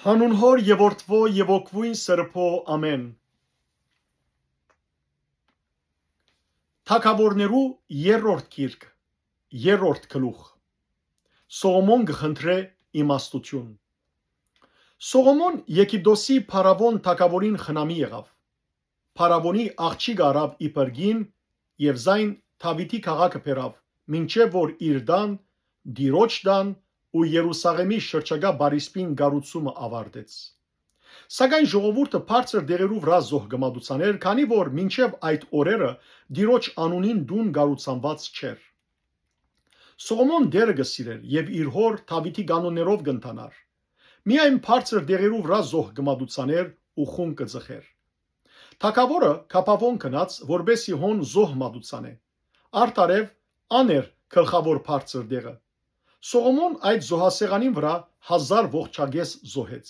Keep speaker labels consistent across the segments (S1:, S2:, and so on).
S1: Հանուն հոր եւ որդվո եւ օգվույն սրբո ամեն։ Թագավորներու երրորդ գիրք, երրորդ գլուխ։ Սողոմոն գխնդրե իմաստություն։ Սողոմոն Եգիպտոսի փարավոն թագավորին խնամի եղավ։ Փարավոնի աղջիկ արավ իբրգին եւ զայն Դավիթի քաղաքը բերավ, մինչեւ որ իր դան, Դիրոջ դան ու Երուսաղեմի շրջագա բարիսպին գառուցումը ավարտեց։ Սակայն ժողովուրդը բարձր դերերու վրա զոհգմադուցաներ, քանի որ մինչև այդ օրերը Դիրոջ անունին դուն գառուցանված չէր։ Սողոմոն դերը գսիրեր եւ իր հոր Դավիթի կանոններով գնտանար։ Միայն բարձր դերերու վրա զոհգմադուցաներ ու խուն կձխեր։ Թագավորը կապավոն գնաց, որբեսի հոն զոհ մադուցանե։ Արդարև աներ գլխավոր բարձր դերը։ Սողոմոն այդ զոհասեղանին վրա 1000 ողջագես զոհեց։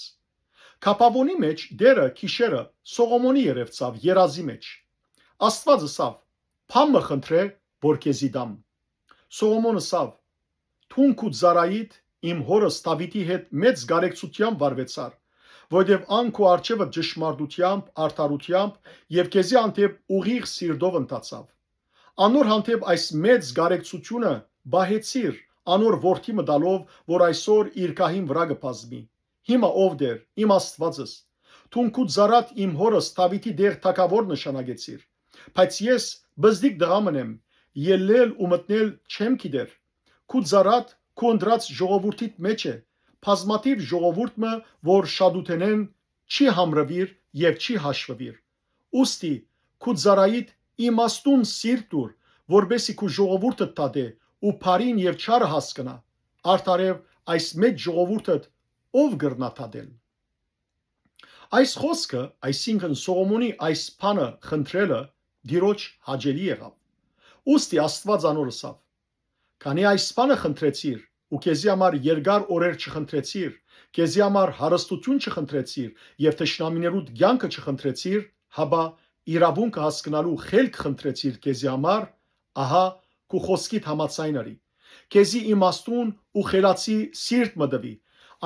S1: Կապավոնի մեջ դերը քիշերը Սողոմոնի երևցավ երազի մեջ։ Աստված ասավ. «Փամը խնդրե, որ քեզի դամ»։ Սողոմոնը ասավ. «Թունք ու ծարայիդ իմ հորս Դավիթի հետ մեծ գարեկցությամբ վարվեցար, որովհետև անքու արջևը ճշմարտությամբ, արդարությամբ եւ քեզի անտեպ ուղիղ սիրտով ընթացավ։ Անոր հանդեպ այս մեծ գարեկցությունը բահեցիր, անոր որդի մտալով, որ այսօր իր կահին վրա կբազմի։ Հիմա ով դեր, իմ Աստվածս, թունքու ծարատ իմ հորս Դավիթի դեղ թագավոր նշանակեցիր, բայց ես բզդիկ դղամն եմ, ելնել ու մտնել չեմ գիտեր։ Քու ծարատ քու ընտրած ժողովրդիդ մեջ է, բազմաթիվ ժողովուրդը, որ շադութենեն չի համրվիր եւ չի հաշվվիր։ Ուստի քու ծարայիդ իմաստուն սիրտ դուր, որբեսի քու ժողովուրդը տադե ու բարին եւ չարը հասկնա։ Արդարև այս մեծ ժողովուրդը ով գրնա տադել։ Այս խոսքը, այսինքն Սողոմոնի այս բանը խնդրելը Դիրոջ հաջելի եղավ։ Ուստի Աստված անոր ասավ. «Քանի այս բանը խնդրեցիր ու քեզի համար երկար օրեր չխնդրեցիր, քեզի համար հարստություն չխնդրեցիր եւ թշնամիներուդ կյանքը չխնդրեցիր, հաբա իրավունքը հասկանալու խելք խնդրեցիր քեզի համար, ահա քու խոսքիդ համաձայն արի։ Քեզի իմաստուն ու խելացի սիրտ մտվի,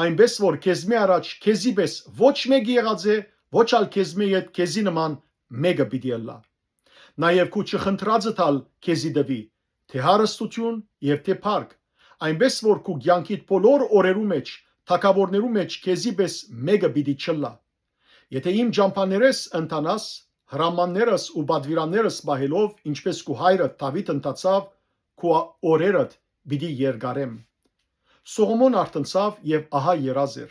S1: այնպես որ քեզմե առաջ քեզի պես ոչ մեկ եղած է, ոչ ալ քեզմե հետ քեզի նման մեկը պիտի ըլլա։ Նաեւ քու չխնդրածը տալ քեզի դվի, թե հարստություն եւ թե փառք, այնպես որ քու կյանքիդ բոլոր օրերու մեջ, թագավորներու մեջ քեզի պես մեկը պիտի չլա։ Եթե իմ ջամփաներես ընտանաս, հրամաններս ու բադվիրաններս բահելով, ինչպես քու հայրը Դավիթ ընտացավ, քու օրերդ պիտի երկարեմ»։ Սողոմոն արթնցավ եւ ահա երազ էր։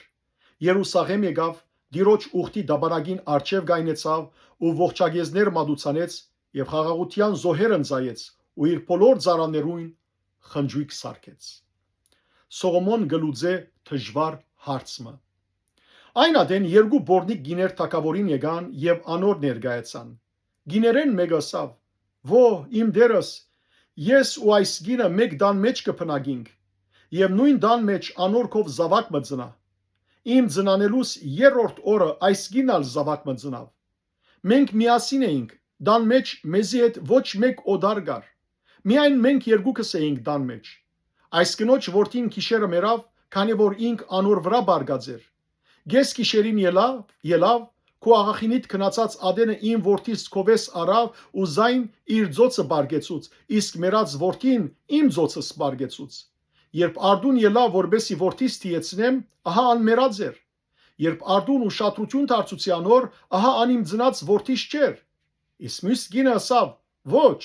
S1: Երուսաղեմ եկավ, Դիրոջ ուխտի դաբարագին արջև գայնեցավ ու ողջագեզներ մատուցանեց եւ խաղաղության զոհեր ընծայեց ու իր բոլոր ծառաներուն խնջույք սարքեց։ Սողոմոն գլուծե դժվար հարցը։ Այն ադեն երկու բորնիկ գիներ թագավորին եկան եւ անոր ներկայացան։ Գիներեն մեկը ասավ. «Ո իմ դերս, ես ու այս գինը մեկ դան մեջ կփնագինք եւ նույն դան մեջ անորքով զավակ մծնա։ Իմ ծնանելուս երրորդ օրը այս գինալ զավակ մծնավ։ Մենք միասին էինք, դան մեջ մեզի հետ ոչ մեկ օդար կար։ Միայն մենք երկուքս էինք դան մեջ։ Այս կնոջ որդին քիշերը մերավ, քանի որ ինք անոր վրա բարգած էր։ Գես քիշերին ելավ, քու աղախինիդ քնացած ադենը իմ որդիս քովես արավ ու զայն իր ծոցը բարգեցուց, իսկ մերած որդին իմ ծոցս բարգեցուց։ Երբ արդուն ելավ, որբեսի որդիս թիեցնեմ, ահա անմերած էր։ Երբ արդուն ու շատրություն դարձուցի անոր, ահա անիմ ծնած որդիս չէր։ Իսկ մյուս գինը ասավ. «Ոչ,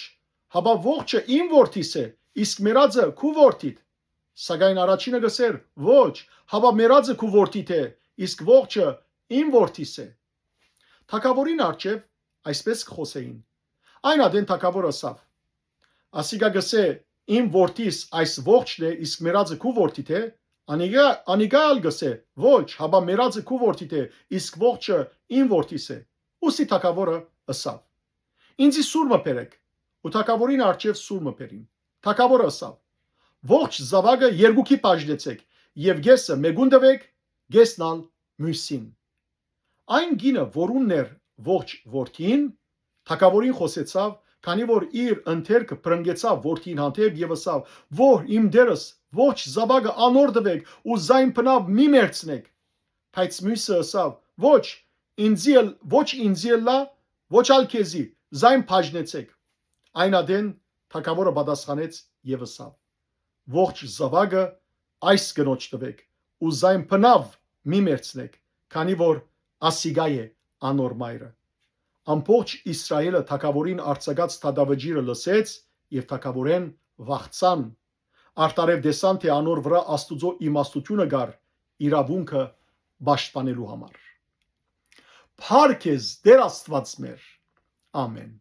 S1: հաբա ողջը իմ որդիս է, իսկ մերածը քու որդիդ»։ Սակայն առաջինը գսեր. «Ոչ, հաբա մերածը քու որդիդ է, իսկ ողջը իմ որդիս է»։ Թագավորին արջև այսպես կխոսեին։ Այն ադեն թագավորը ասավ. «Ասիկա գսե իմ որդիս այս ողջն է, իսկ մերածը քու որդիդ է»։ Անիգա ալ գսե. «Ոչ, հաբա մերածը քու որդիդ է, իսկ ողջը իմ որդիս է»։ Ուստի թագավորը ասավ. «Ինձի սուրմը բերեք»։ Ու թագավորին արջև սուրմը բերին։ Թագավորը ասավ. «Ողջ զավակը երկուքի բաժնեցեք եւ գեսը մեկուն տվեք, գեսն ալ մյուսին»։ Այն գինը, որունն էր ողջ որդին, թագավորին խոսեցավ, քանի որ իր ընթերքը բրնգեցավ որդին հանդեպ եւ ասավ. «Որ իմ դերս ողջ զավակը անոր տվեք ու զայն բնավ մի մերցնեք»։ Բայց մյուսը ասավ. ոչ ինձի լա, ոչ ալ քեզի, զայն բաժնեցեք։ Այն ադեն թագավորը պատասխանեց եւ ասավ. ողջ զավակը այս կնոջ տվեք ու զայն բնավ մի մերցնեք, քանի որ ասիգա է անոր մայրը։ Ամբողջ Իսրայելը թագավորին արձակած թադավջիրը լսեց եւ թագավորեն վախցան։ Արտարև դեսան թե անոր վրա Աստուծո իմաստությունը գար իրավունքը պաշտպանելու համար։ Փառք Դեր Աստված մեր։ Ամեն։